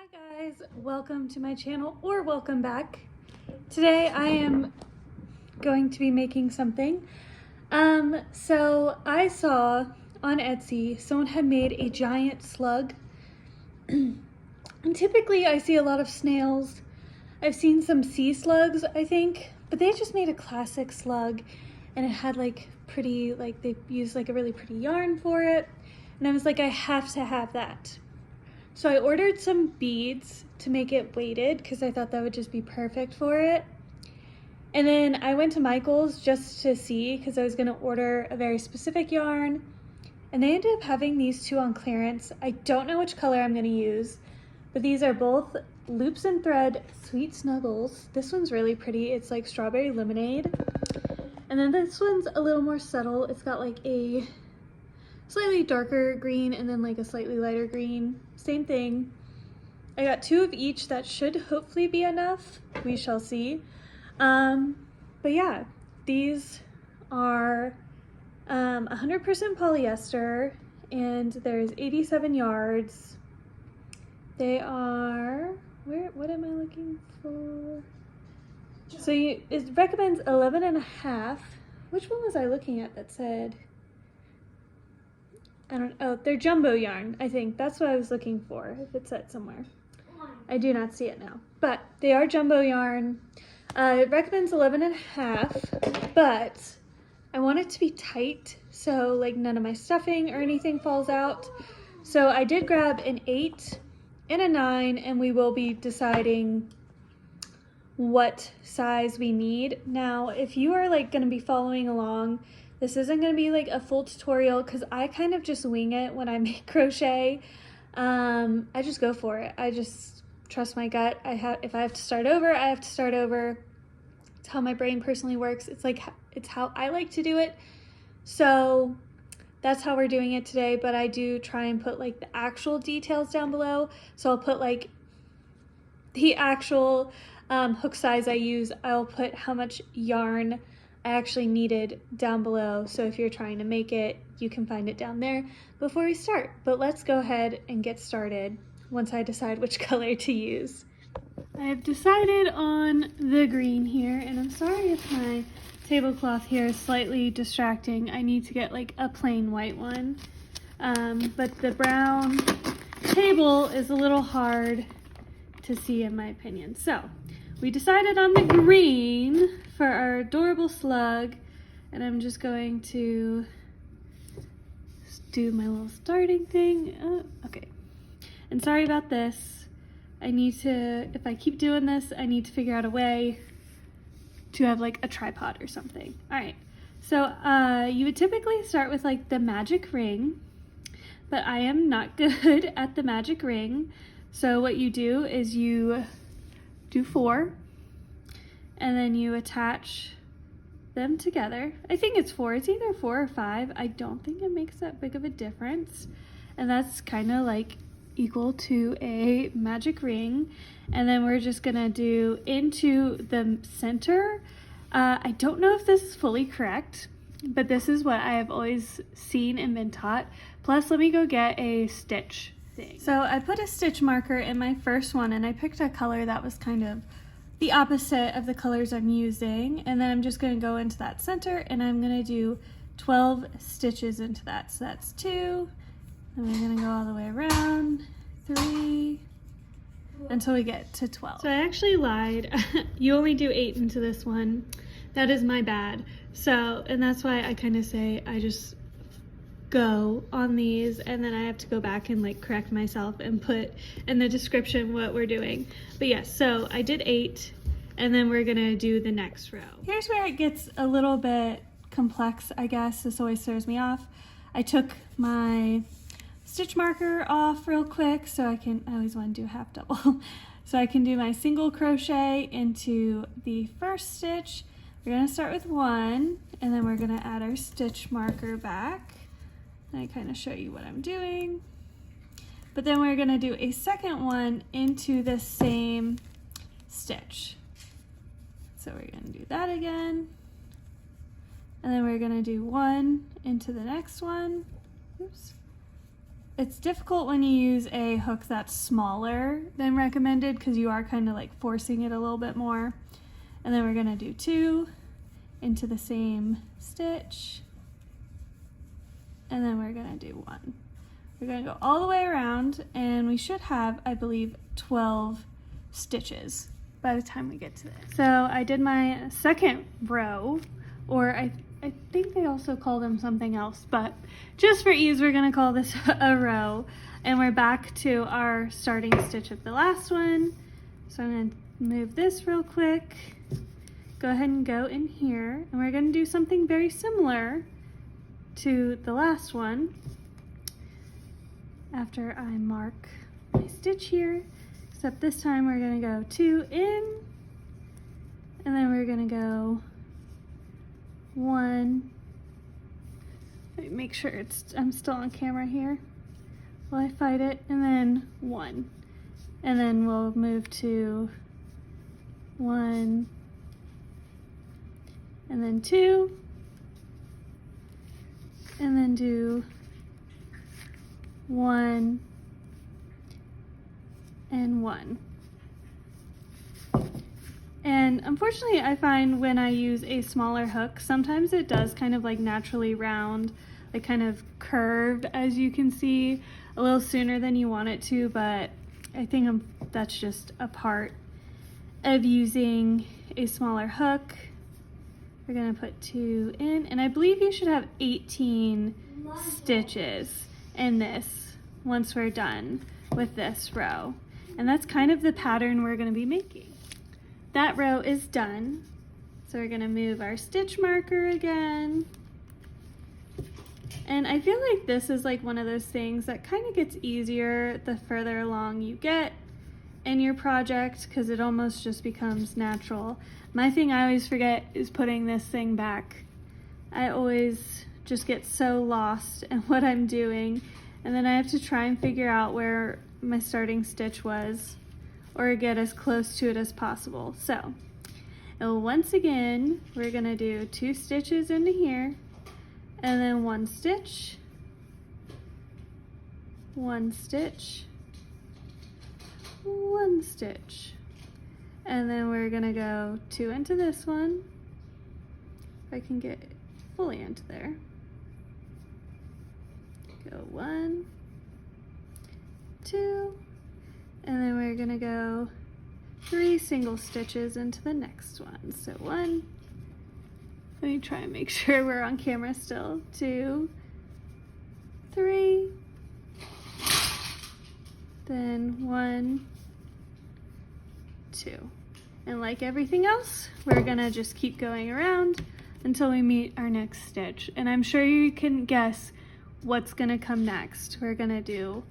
Hi guys, welcome to my channel, or welcome back. Today I am going to be making something. So I saw on Etsy someone had made a giant slug. And typically I see a lot of snails. I've seen some sea slugs, I think, but they just made a classic slug and it had like pretty, like they used like a really pretty yarn for it. And I was like, I have to have that. So I ordered some beads to make it weighted because I thought that would just be perfect for it. And then I went to Michael's just to see because I was going to order a very specific yarn. And they ended up having these two on clearance. I don't know which color I'm going to use, but these are both Loops and Thread Sweet Snuggles. This one's really pretty. It's like strawberry lemonade. And then this one's a little more subtle. It's got like a slightly darker green and then like a slightly lighter green. Same thing. I got two of each. That should hopefully be enough. We shall see. But yeah, these are 100% polyester and there's 87 yards. They are, what am I looking for? So it recommends 11 and a half. Which one was I looking at that said? Oh, they're jumbo yarn, I think. That's what I was looking for, if it said somewhere. I do not see it now. But they are jumbo yarn. It recommends 11 and a half, but I want it to be tight so like none of my stuffing or anything falls out. So I did grab an 8 and a 9, and we will be deciding what size we need. Now, if you are like going to be following along, this isn't going to be like a full tutorial because I kind of just wing it when I make crochet. I just go for it. I just trust my gut. If I have to start over, I have to start over. It's how my brain personally works. It's how I like to do it. So that's how we're doing it today, but I do try and put like the actual details down below. So I'll put like the actual hook size I use. I'll put how much yarn I actually needed down below, so if you're trying to make it, you can find it down there before we start. But let's go ahead and get started once I decide which color to use. I have decided on the green here, and I'm sorry if my tablecloth here is slightly distracting. I need to get like a plain white one, but the brown table is a little hard to see in my opinion. So we decided on the green for our adorable slug, and I'm just going to do my little starting thing. Okay, and sorry about this. If I keep doing this, I need to figure out a way to have like a tripod or something. All right, so you would typically start with like the magic ring, but I am not good at the magic ring. So what you do is you do 4, and then you attach them together. I think it's 4. It's either 4 or 5. I don't think it makes that big of a difference. And that's kind of like equal to a magic ring. And then we're just gonna do into the center. I don't know if this is fully correct, but this is what I have always seen and been taught. Plus, let me go get a stitch thing. So I put a stitch marker in my first one, and I picked a color that was kind of the opposite of the colors I'm using, and then I'm just going to go into that center and I'm going to do 12 stitches into that. So that's 2, and we're going to go all the way around, 3, until we get to 12. So I actually lied. You only do 8 into this one. That is my bad. So, and that's why I kind of say I just go on these, and then I have to go back and like correct myself and put in the description what we're doing. But yes, so I did 8, and then we're gonna do the next row. Here's where it gets a little bit complex, I guess. This always throws me off. I took my stitch marker off real quick so I always want to do half double. So I can do my single crochet into the first stitch. We're gonna start with 1, and then we're gonna add our stitch marker back. I kind of show you what I'm doing. But then we're gonna do a second one into the same stitch. So we're gonna do that again. And then we're gonna do 1 into the next one. Oops. It's difficult when you use a hook that's smaller than recommended because you are kind of like forcing it a little bit more. And then we're gonna do 2 into the same stitch. And then we're gonna do 1. We're gonna go all the way around and we should have, I believe, 12 stitches by the time we get to this. So I did my second row, or I think they also call them something else, but just for ease, we're gonna call this a row. And we're back to our starting stitch of the last one. So I'm gonna move this real quick. Go ahead and go in here, and we're gonna do something very similar to the last one. After I mark my stitch here, except this time we're gonna go 2 in, and then we're gonna go 1. Let me make sure I'm still on camera here while I fight it, and then 1. And then we'll move to 1, and then 2, and then do 1 and 1. And unfortunately, I find when I use a smaller hook, sometimes it does kind of like naturally round, like kind of curve, as you can see, a little sooner than you want it to, but I think that's just a part of using a smaller hook. We're gonna put 2 in, and I believe you should have 18 stitches in this once we're done with this row. And that's kind of the pattern we're gonna be making. That row is done. So we're gonna move our stitch marker again. And I feel like this is like one of those things that kind of gets easier the further along you get in your project, because it almost just becomes natural. My thing I always forget is putting this thing back. I always just get so lost in what I'm doing, and then I have to try and figure out where my starting stitch was, or get as close to it as possible. So once again, we're gonna do 2 stitches into here, and then 1 stitch, 1 stitch, 1 stitch, and then we're gonna go 2 into this one, if I can get fully into there. Go 1, 2, and then we're gonna go 3 single stitches into the next one. So 1, let me try and make sure we're on camera still. 2, 3, then 1, 2. And like everything else, we're gonna just keep going around until we meet our next stitch. And I'm sure you can guess what's gonna come next. We're gonna do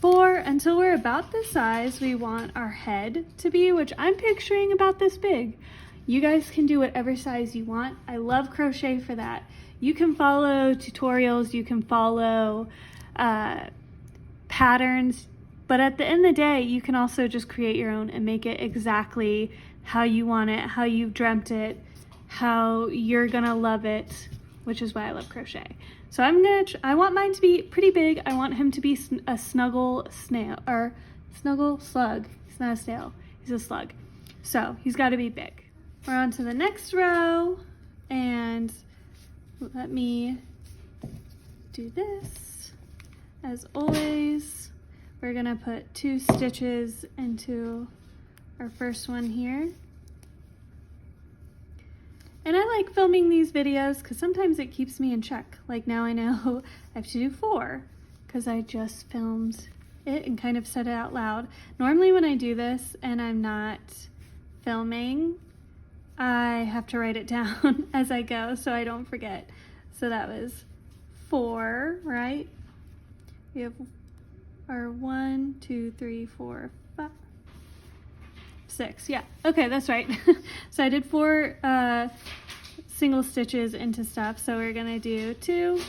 4 until we're about the size we want our head to be, which I'm picturing about this big. You guys can do whatever size you want. I love crochet for that. You can follow tutorials, you can follow patterns, but at the end of the day, you can also just create your own and make it exactly how you want it, how you've dreamt it, how you're gonna love it, which is why I love crochet. So I want mine to be pretty big. I want him to be a snuggle snail, or snuggle slug. He's not a snail, he's a slug. So he's gotta be big. We're on to the next row, and let me do this. As always, we're gonna put 2 stitches into our first one here. And I like filming these videos because sometimes it keeps me in check. Like now I know I have to do 4 because I just filmed it and kind of said it out loud. Normally when I do this and I'm not filming, I have to write it down as I go so I don't forget. So that was 4, right? We have our 1, 2, 3, 4, 5, 6. Yeah, okay, that's right. So I did 4 single stitches into stuff. So we're gonna do 2,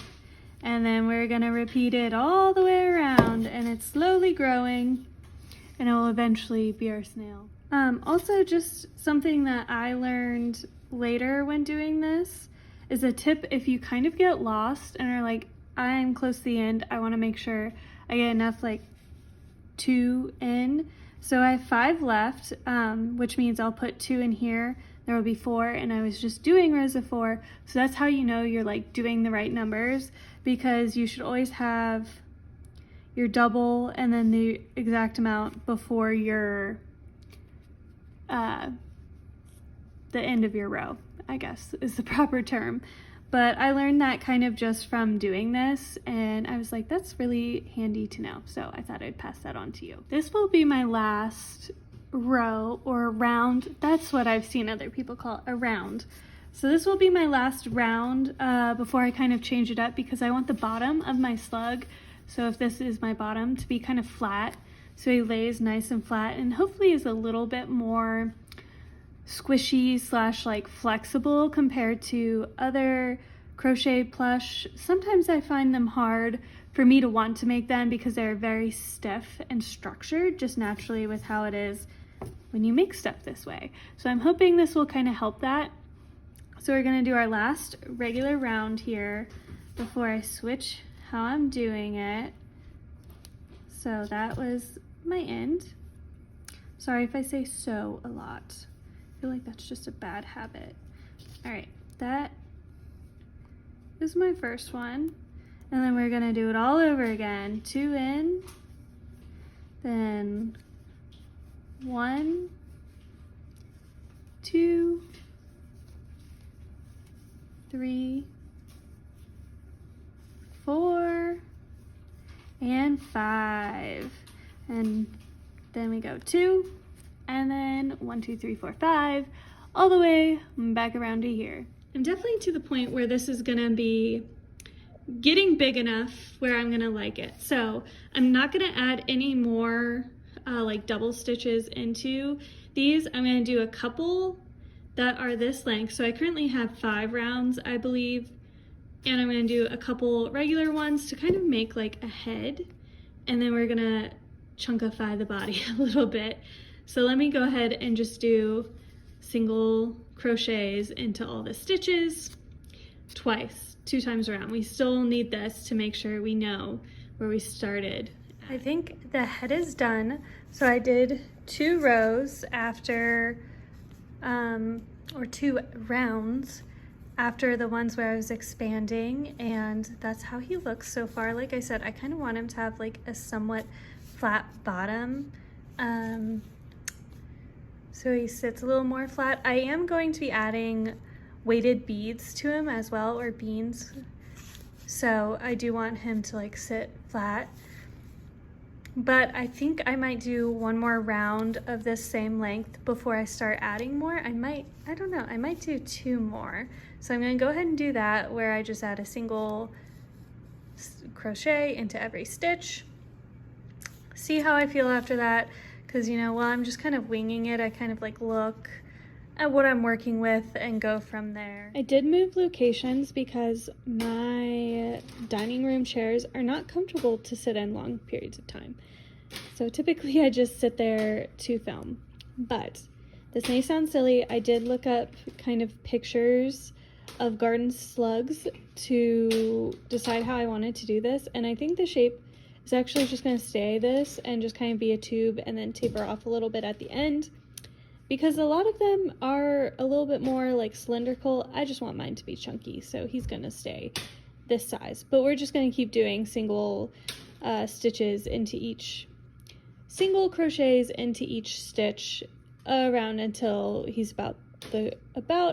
and then we're gonna repeat it all the way around, and it's slowly growing, and it will eventually be our snail. Also, just something that I learned later when doing this is a tip: if you kind of get lost and are like, I'm close to the end, I want to make sure I get enough like 2 in. So I have 5 left, which means I'll put 2 in here. There will be 4, and I was just doing rows of 4. So that's how you know you're like doing the right numbers, because you should always have your double and then the exact amount before your the end of your row, I guess is the proper term. But I learned that kind of just from doing this, and I was like, that's really handy to know. So I thought I'd pass that on to you. This will be my last row, or round. That's what I've seen other people call it, a round. So this will be my last round before I kind of change it up, because I want the bottom of my slug, so if this is my bottom, to be kind of flat. So he lays nice and flat, and hopefully is a little bit more squishy slash like flexible compared to other crochet plush. Sometimes I find them hard for me to want to make them because they're very stiff and structured just naturally with how it is when you make stuff this way. So I'm hoping this will kind of help that. So we're gonna do our last regular round here before I switch how I'm doing it. So that was my end. Sorry if I say so a lot. I feel like that's just a bad habit. All right, that is my first one. And then we're gonna do it all over again. 2 in, then 1, 2, 3, 4, and 5. And then we go 2, and then 1, 2, 3, 4, 5, all the way back around to here. I'm definitely to the point where this is gonna be getting big enough where I'm gonna like it. So I'm not gonna add any more like double stitches into these. I'm gonna do a couple that are this length. So I currently have 5 rounds, I believe, and I'm gonna do a couple regular ones to kind of make like a head, and then we're gonna chunkify the body a little bit. So let me go ahead and just do single crochets into all the stitches twice, 2 times around. We still need this to make sure we know where we started. I think the head is done. So I did 2 rows after, or 2 rounds after the ones where I was expanding, and that's how he looks so far. Like I said, I kind of want him to have like a somewhat flat bottom. So he sits a little more flat. I am going to be adding weighted beads to him as well, or beans. So I do want him to like sit flat. But I think I might do one more round of this same length before I start adding more. I don't know, I might do 2 more. So I'm gonna go ahead and do that, where I just add a single crochet into every stitch. See how I feel after that. Because, you know, while I'm just kind of winging it, I kind of like look at what I'm working with and go from there. I did move locations because my dining room chairs are not comfortable to sit in long periods of time. So typically I just sit there to film. But this may sound silly. I did look up kind of pictures of garden slugs to decide how I wanted to do this. And I think the shape is actually just going to stay this and just kind of be a tube and then taper off a little bit at the end, because a lot of them are a little bit more like cylindrical. I just want mine to be chunky, so he's going to stay this size. But we're just going to keep doing single stitches into each, single crochets into each stitch around until he's about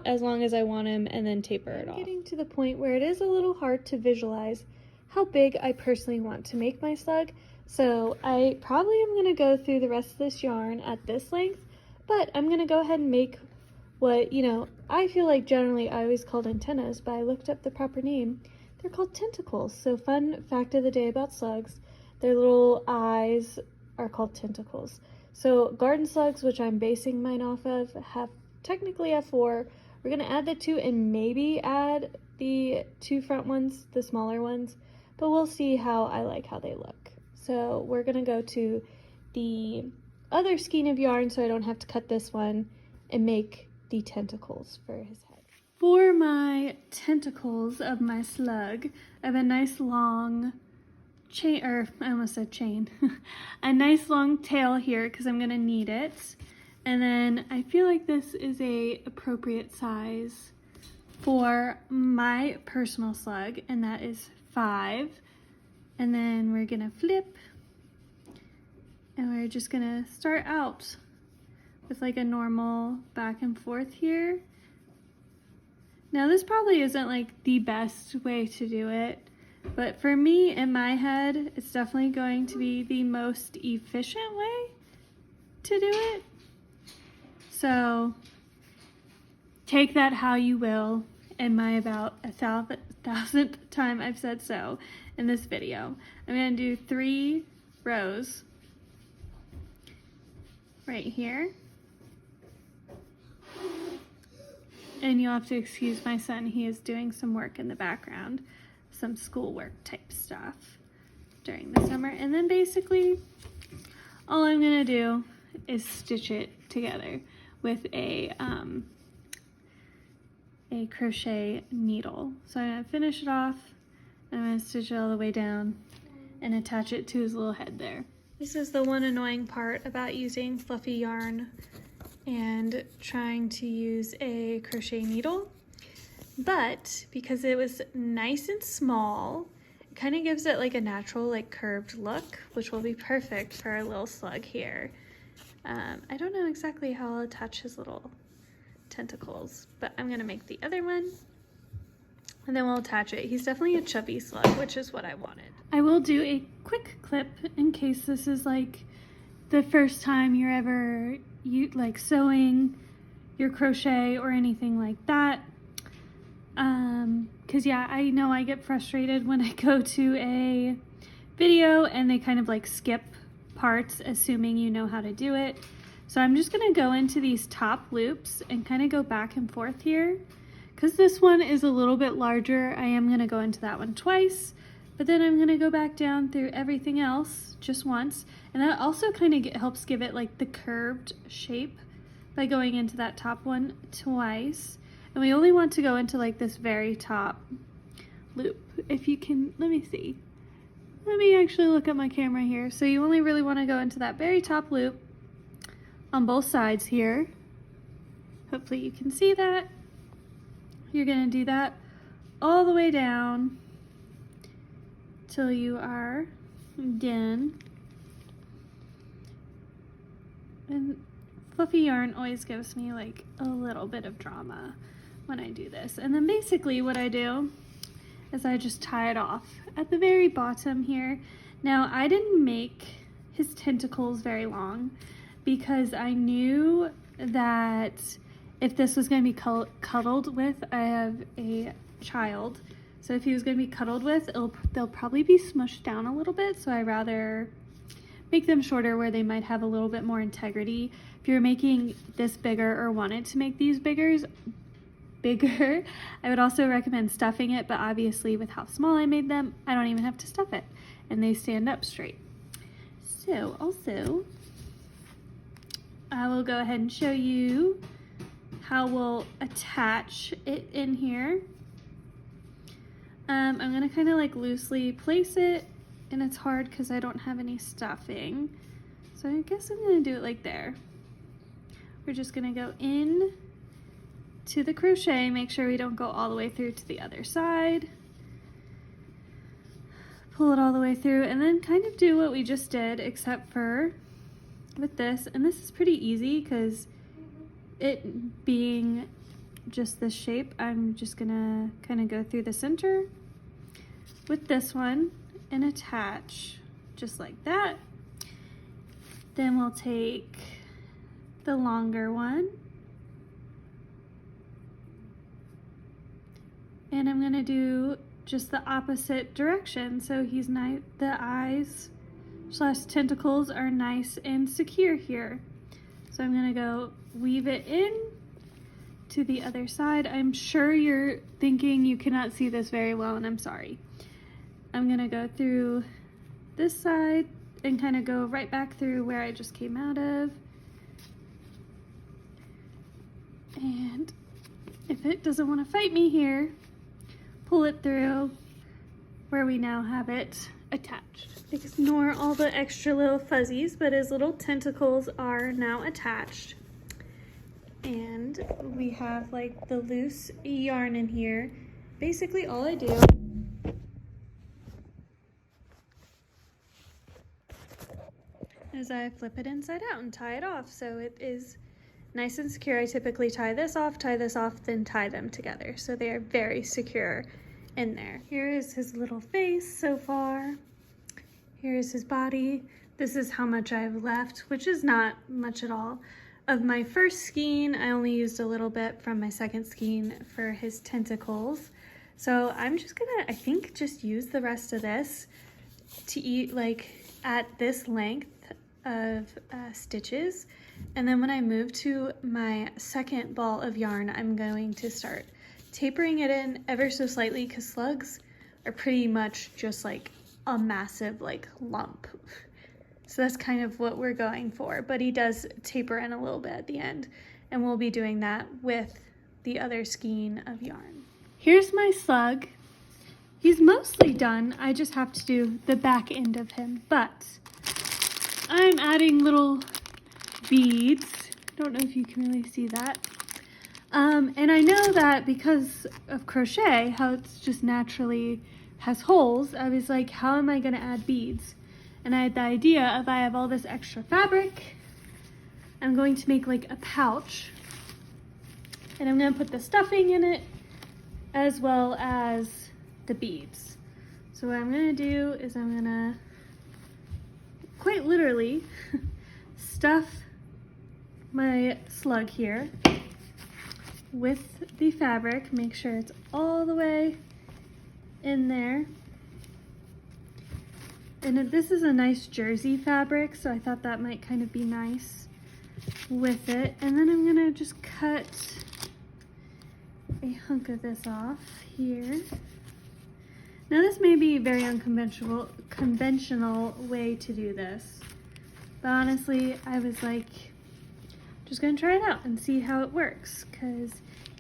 as long as I want him, and then taper it off. Getting to the point where it is a little hard to visualize how big I personally want to make my slug. So I probably am going to go through the rest of this yarn at this length, but I'm going to go ahead and make what, you know, I feel like generally I always called antennas, but I looked up the proper name. They're called tentacles. So fun fact of the day about slugs, their little eyes are called tentacles. So garden slugs, which I'm basing mine off of, technically have 4. We're going to add the 2 and maybe add the 2 front ones, the smaller ones, but we'll see how I like how they look. So we're gonna go to the other skein of yarn so I don't have to cut this one and make the tentacles for his head. For my tentacles of my slug, I have a nice long chain, or I almost said chain, a nice long tail here because I'm gonna need it. And then I feel like this is a appropriate size for my personal slug, and that is 5. And then we're gonna flip, and we're just gonna start out with like a normal back and forth here. Now this probably isn't like the best way to do it, but for me, in my head, it's definitely going to be the most efficient way to do it. So take that how you will. In my about 1,000th time I've said so in this video. I'm going to do 3 rows right here. And you'll have to excuse my son, he is doing some work in the background, some schoolwork type stuff during the summer. And then basically all I'm going to do is stitch it together with a crochet needle. So I'm going to finish it off, and I'm going to stitch it all the way down and attach it to his little head there. This is the one annoying part about using fluffy yarn and trying to use a crochet needle, but because it was nice and small, it kind of gives it like a natural like curved look, which will be perfect for our little slug here. I don't know exactly how I'll attach his little tentacles, but I'm gonna make the other one and then we'll attach it. He's definitely a chubby slug, which is what I wanted. I will do a quick clip in case this is like the first time you're ever like sewing your crochet or anything like that. Because yeah, I know I get frustrated when I go to a video and they kind of like skip parts assuming you know how to do it. So I'm just gonna go into these top loops and kind of go back and forth here. Because this one is a little bit larger, I am gonna go into that one twice, but then I'm gonna go back down through everything else just once. And that also kind of helps give it like the curved shape by going into that top one twice. And we only want to go into like this very top loop. If you can, let me see. Let me actually look at my camera here. So you only really want to go into that very top loop on both sides here. Hopefully you can see that. You're going to do that all the way down till you are done. And fluffy yarn always gives me like a little bit of drama when I do this. And then basically what I do is I just tie it off at the very bottom here. Now I didn't make his tentacles very long because I knew that if this was going to be cuddled with, I have a child, so if he was going to be cuddled with, they'll probably be smushed down a little bit, so I rather make them shorter where they might have a little bit more integrity. If you're making this bigger or wanted to make these bigger, I would also recommend stuffing it, but obviously with how small I made them, I don't even have to stuff it, and they stand up straight. So also, I will go ahead and show you how we'll attach it in here. I'm gonna kind of like loosely place it, and it's hard because I don't have any stuffing. So I guess I'm gonna do it like there. We're just gonna go in to the crochet, make sure we don't go all the way through to the other side. Pull it all the way through, and then kind of do what we just did, except for with this. And this is pretty easy because it being just this shape, I'm just gonna kind of go through the center with this one and attach just like that. Then we'll take the longer one and I'm gonna do just the opposite direction. So he's nice, the eyes / tentacles are nice and secure here. So I'm gonna go weave it in to the other side. I'm sure you're thinking you cannot see this very well, and I'm sorry. I'm gonna go through this side and kind of go right back through where I just came out of. And if it doesn't want to fight me here, pull it through where we now have it attached. Ignore all the extra little fuzzies, but his little tentacles are now attached. And we have like the loose yarn in here. Basically all I do is I flip it inside out and tie it off so it is nice and secure. I typically tie this off, then tie them together. So they are very secure in there. Here is his little face so far. Here is his body. This is how much I have left, which is not much at all. Of my first skein, I only used a little bit from my second skein for his tentacles. So I'm just gonna, I think, just use the rest of this to eat like at this length of stitches. And then when I move to my second ball of yarn, I'm going to start tapering it in ever so slightly because slugs are pretty much just like a massive like lump. So that's kind of what we're going for, but he does taper in a little bit at the end, and we'll be doing that with the other skein of yarn. Here's my slug. He's mostly done. I just have to do the back end of him, but I'm adding little beads. Don't know if you can really see that. And I know that because of crochet, how it's just naturally has holes, I was like, how am I gonna add beads? And I had the idea of I have all this extra fabric, I'm going to make like a pouch, and I'm gonna put the stuffing in it as well as the beads. So what I'm gonna do is I'm gonna quite literally stuff my slug here with the fabric, make sure it's all the way in there. And this is a nice jersey fabric, so I thought that might kind of be nice with it. And then I'm gonna just cut a hunk of this off here. Now this may be a very conventional way to do this, but honestly, I was like, just gonna try it out and see how it works, because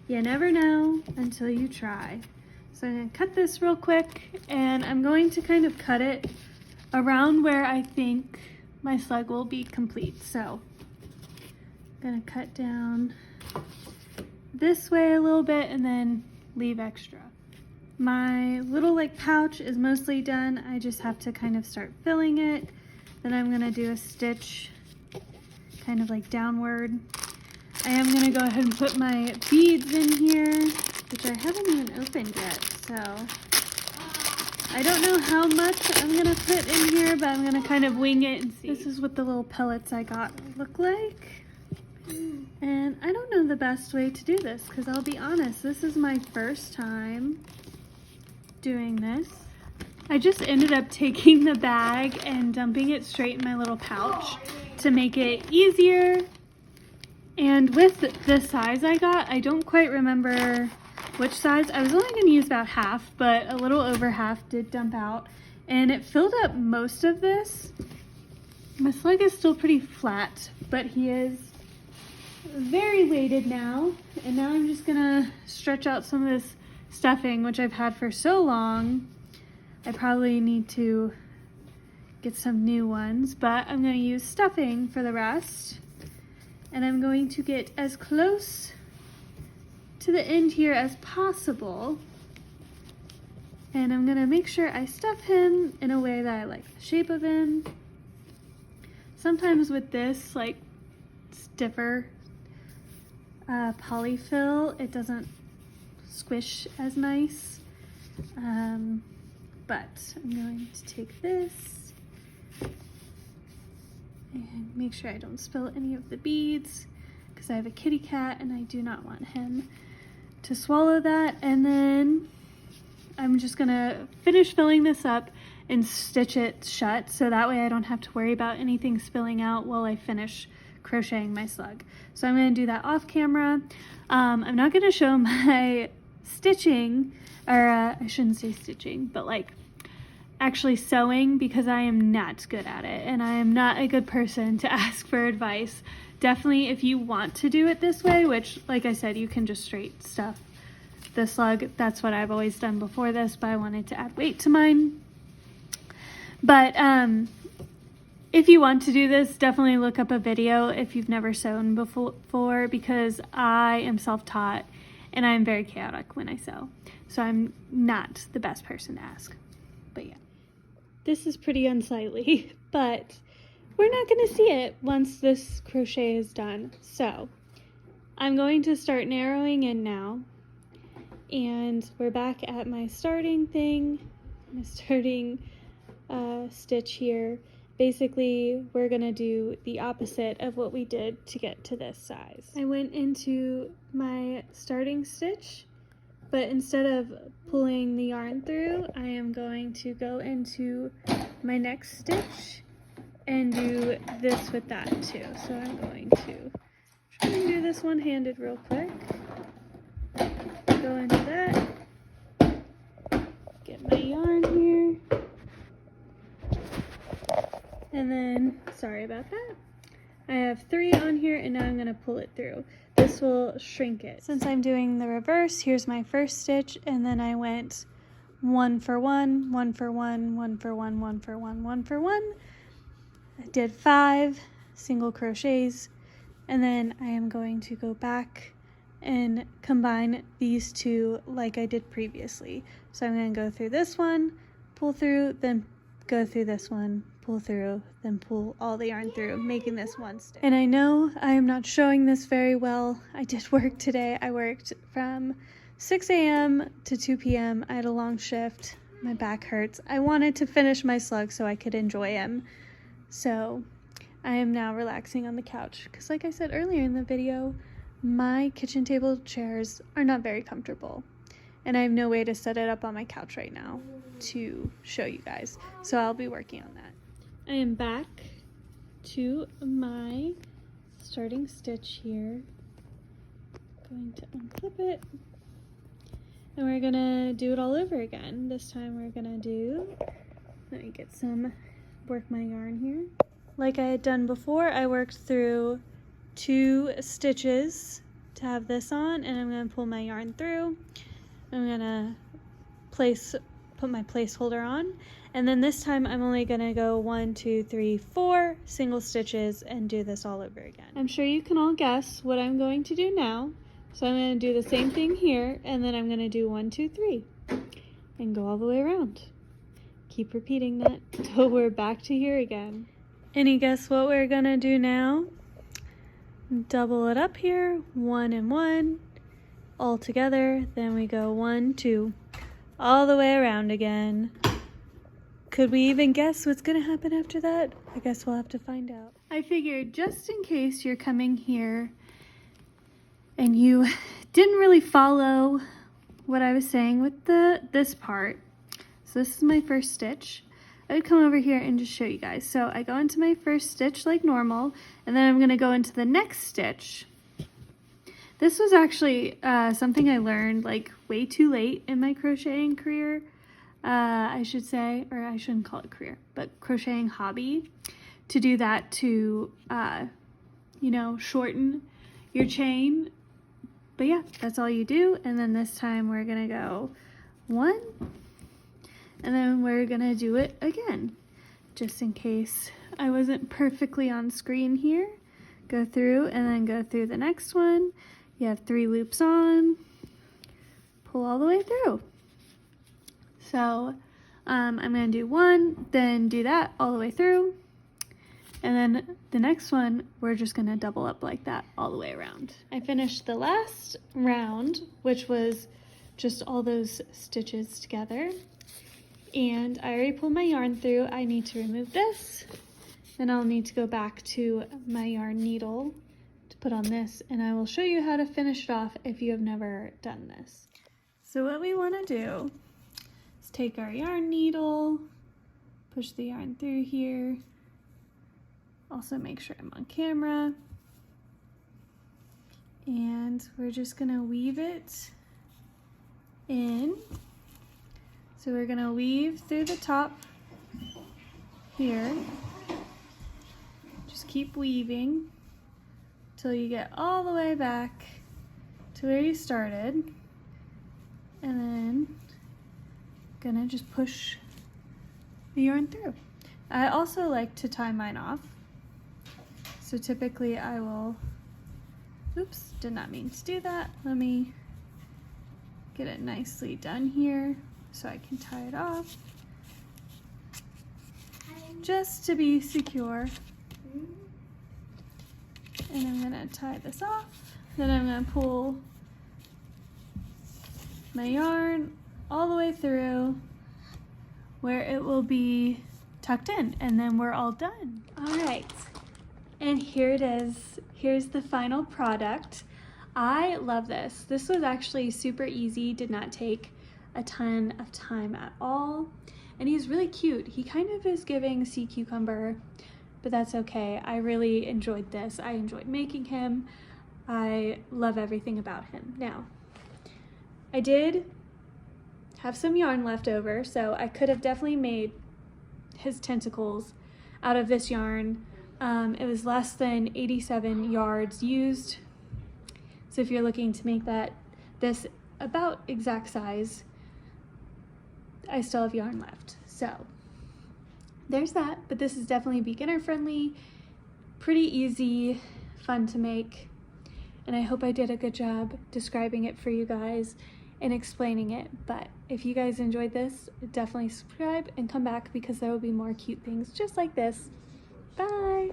you never know until you try. So I'm gonna cut this real quick, and I'm going to kind of cut it around where I think my slug will be complete. So I'm gonna cut down this way a little bit and then leave extra. My little like pouch is mostly done. I just have to kind of start filling it. Then I'm gonna do a stitch kind of like downward. I am gonna go ahead and put my beads in here, which I haven't even opened yet, so I don't know how much I'm gonna put in here, but I'm gonna kind of wing it and see. This is what the little pellets I got look like. And I don't know the best way to do this, because I'll be honest, this is my first time doing this. I just ended up taking the bag and dumping it straight in my little pouch to make it easier. And with the size I got, I don't quite remember which size. I was only going to use about half, but a little over half did dump out, and it filled up most of this. My slug is still pretty flat, but he is very weighted now, and now I'm just gonna stretch out some of this stuffing, which I've had for so long. I probably need to get some new ones, but I'm gonna use stuffing for the rest, and I'm going to get as close to the end here as possible, and I'm gonna make sure I stuff him in a way that I like the shape of him. Sometimes with this like stiffer polyfill, it doesn't squish as nice, but I'm going to take this and make sure I don't spill any of the beads, because I have a kitty cat and I do not want him to swallow that. And then I'm just gonna finish filling this up and stitch it shut, so that way I don't have to worry about anything spilling out while I finish crocheting my slug. So I'm gonna do that off camera. I'm not gonna show my stitching, or I shouldn't say stitching, but like actually sewing, because I am not good at it and I am not a good person to ask for advice. Definitely if you want to do it this way, which like I said, you can just straight stuff the slug. That's what I've always done before this, but I wanted to add weight to mine. But if you want to do this, definitely look up a video if you've never sewn before, because I am self-taught and I'm very chaotic when I sew. So I'm not the best person to ask. But yeah, this is pretty unsightly, but we're not going to see it once this crochet is done. So I'm going to start narrowing in now. And we're back at my starting thing, my starting stitch here. Basically, we're gonna do the opposite of what we did to get to this size. I went into my starting stitch, but instead of pulling the yarn through, I am going to go into my next stitch and do this with that too. So I'm going to try and do this one-handed real quick. Go into that, get my yarn here, and then, sorry about that, I have 3 on here, and now I'm going to pull it through. This will shrink it. Since I'm doing the reverse, here's my first stitch, and then I went 1 for 1, 1 for 1, 1 for 1, 1 for 1, 1 for 1. I did 5 single crochets, and then I am going to go back and combine these two like I did previously. So I'm going to go through this one, pull through, then go through this one, pull through, then pull all the yarn through, making this one stitch. And I know I am not showing this very well. I did work today. I worked from 6 a.m. to 2 p.m. I had a long shift. My back hurts. I wanted to finish my slug so I could enjoy him. So I am now relaxing on the couch because, like I said earlier in the video, my kitchen table chairs are not very comfortable, and I have no way to set it up on my couch right now to show you guys, so I'll be working on that. I am back to my starting stitch here. Going to unclip it, and we're gonna do it all over again. This time we're gonna let me get work my yarn here. Like I had done before, I worked through 2 stitches to have this on, and I'm going to pull my yarn through. I'm going to put my placeholder on, and then this time I'm only going to go 1, 2, 3, 4 single stitches and do this all over again. I'm sure you can all guess what I'm going to do now, so I'm going to do the same thing here, and then I'm going to do 1, 2, 3 and go all the way around. Keep repeating that till we're back to here again. Any guess what we're going to do now? Double it up here, 1 and 1 all together, then we go 1, 2 all the way around again. Could we even guess what's gonna happen after that? I guess we'll have to find out. I figured just in case you're coming here and you didn't really follow what I was saying with this part, so this is my first stitch. I would come over here and just show you guys. So I go into my first stitch like normal, and then I'm going to go into the next stitch. This was actually something I learned like way too late in my crocheting career, I should say, or I shouldn't call it career, but crocheting hobby, to do that to, you know, shorten your chain. But yeah, that's all you do. And then this time we're going to go 1, and then we're gonna do it again, just in case I wasn't perfectly on screen here. Go through and then go through the next one. You have 3 loops on, pull all the way through. So I'm gonna do 1, then do that all the way through, and then the next one we're just gonna double up like that all the way around. I finished the last round, which was just all those stitches together. And I already pulled my yarn through. I need to remove this. Then I'll need to go back to my yarn needle to put on this, and I will show you how to finish it off if you have never done this. So what we want to do is take our yarn needle, push the yarn through here. Also make sure I'm on camera. And we're just gonna weave it in. So we're gonna weave through the top here. Just keep weaving till you get all the way back to where you started. And then gonna just push the yarn through. I also like to tie mine off. So typically I will, oops, did not mean to do that. Let me get it nicely done here so I can tie it off. Just to be secure. And I'm gonna tie this off. Then I'm gonna pull my yarn all the way through where it will be tucked in, and then we're all done. All right, and here it is. Here's the final product. I love this. This was actually super easy, did not take a ton of time at all. And he's really cute. He kind of is giving sea cucumber, but that's okay. I really enjoyed this. I enjoyed making him. I love everything about him. Now, I did have some yarn left over, so I could have definitely made his tentacles out of this yarn. It was less than 87 yards used. So if you're looking to make this about exact size, I still have yarn left. So there's that, but this is definitely beginner friendly, pretty easy, fun to make. And I hope I did a good job describing it for you guys and explaining it. But if you guys enjoyed this, definitely subscribe and come back because there will be more cute things just like this. Bye.